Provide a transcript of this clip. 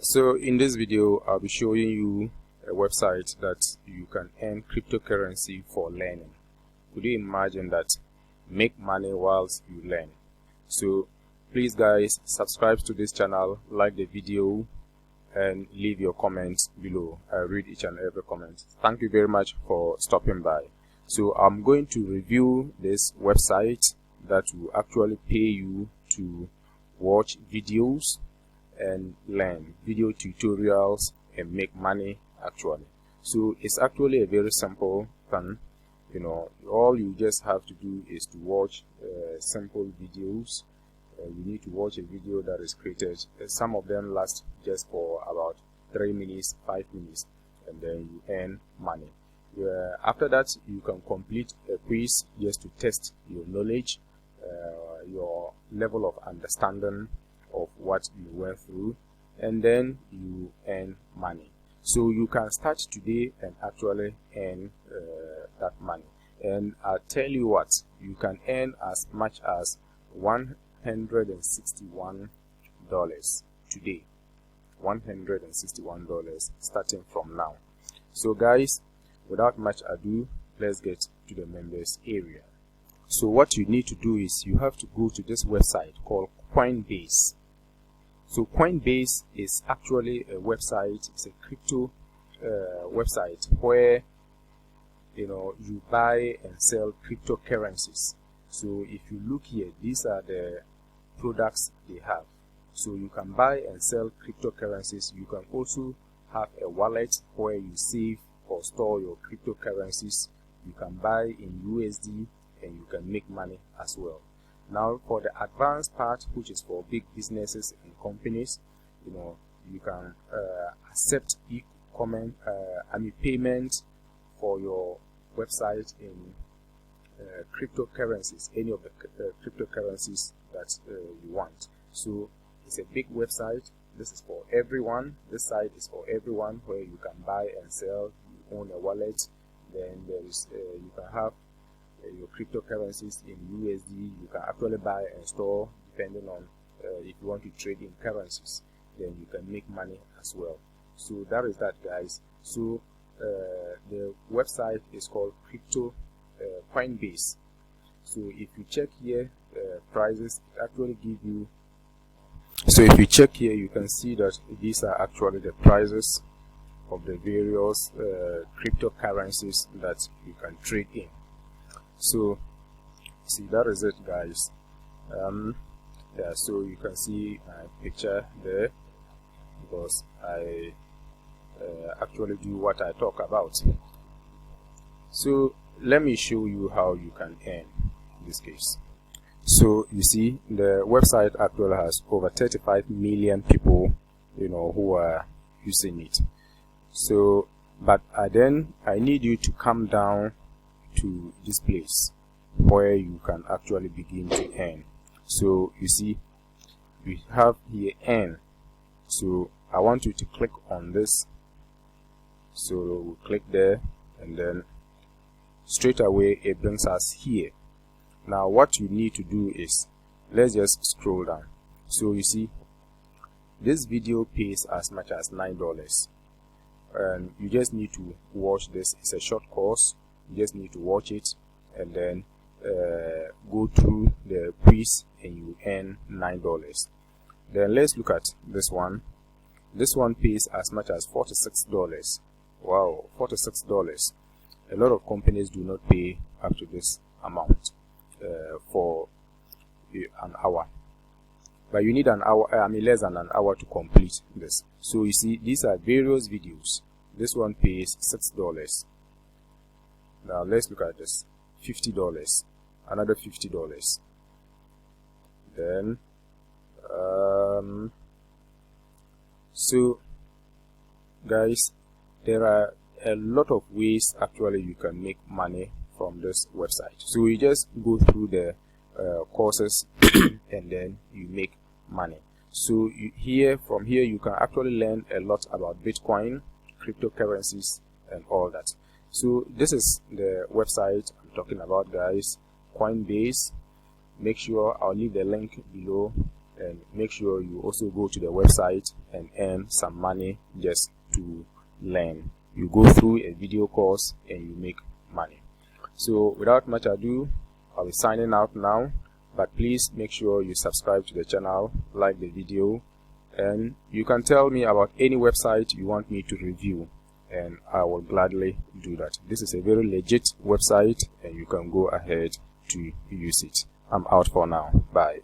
So in this video I'll be showing you a website that you can earn cryptocurrency for learning. Could you imagine that? Make money whilst you learn. So please guys, subscribe to this channel, like the video and leave your comments below. I read each and every comment. Thank you very much for stopping by. So I'm going to review this website that will actually pay you to watch videos and learn video tutorials and make money actually. So it's actually a very simple thing. All you just have to do is to watch simple videos. You need to watch a video that is created. Some of them last just for about 3 minutes, 5 minutes, and then you earn money. After that, you can complete a quiz just to test your knowledge, your level of understanding of what you went through, and then you earn money. So you can start today and actually earn that money. And I'll tell you what, you can earn as much as $161 today. $161 starting from now. So guys, without much ado, let's get to the members area. So what you need to do is you have to go to this website called Coinbase. So Coinbase is actually a website, it's a crypto website where you buy and sell cryptocurrencies. So if you look here, these are the products they have. So you can buy and sell cryptocurrencies. You can also have a wallet where you save or store your cryptocurrencies. You can buy in USD and you can make money as well. Now for the advanced part, which is for big businesses and companies, you can accept payment for your website in cryptocurrencies, any of the cryptocurrencies that you want. So it's a big website. This is for everyone. This site is for everyone, where you can buy and sell. You own a wallet. Then there is you can have your cryptocurrencies in USD. You can actually buy and store depending on if you want to trade in currencies. Then you can make money as well. So that is that, guys. So the website is called Coinbase. So if you check here prices, it actually give you. So if you check here, you can see that these are actually the prices of the various cryptocurrencies that you can trade in. So see, that is it, guys. Yeah, so you can see my picture there because I actually do what I talk about. So let me show you how you can earn in this case. So you see, the website actually has over 35 million people who are using it. So but then I need you to come down to this place where you can actually begin to earn. So you see, we have here earn. So I want you to click on this. So we'll click there, and then straight away it brings us here. Now what you need to do is, let's just scroll down. So you see, this video pays as much as $9, and you just need to watch this. It's a short course. You just need to watch it and then go through the quiz and you earn $9. Then let's look at this one. This one pays as much as $46. Wow, $46. A lot of companies do not pay up to this amount for an hour, but you need an hour, less than an hour to complete this. So you see, these are various videos. This one pays $6. Now let's look at this. $50, another $50. Then so guys, there are a lot of ways actually you can make money from this website. So you just go through the courses and then you make money. So from here you can actually learn a lot about Bitcoin, cryptocurrencies and all that. So this is the website I'm talking about, guys. Coinbase. Make sure I'll leave the link below and make sure you also go to the website and earn some money just to learn. You go through a video course and you make money. So without much ado, I'll be signing out now, but please make sure you subscribe to the channel, like the video, and you can tell me about any website you want me to review, and I will gladly do that. This is a very legit website and you can go ahead to use it. I'm out for now. Bye.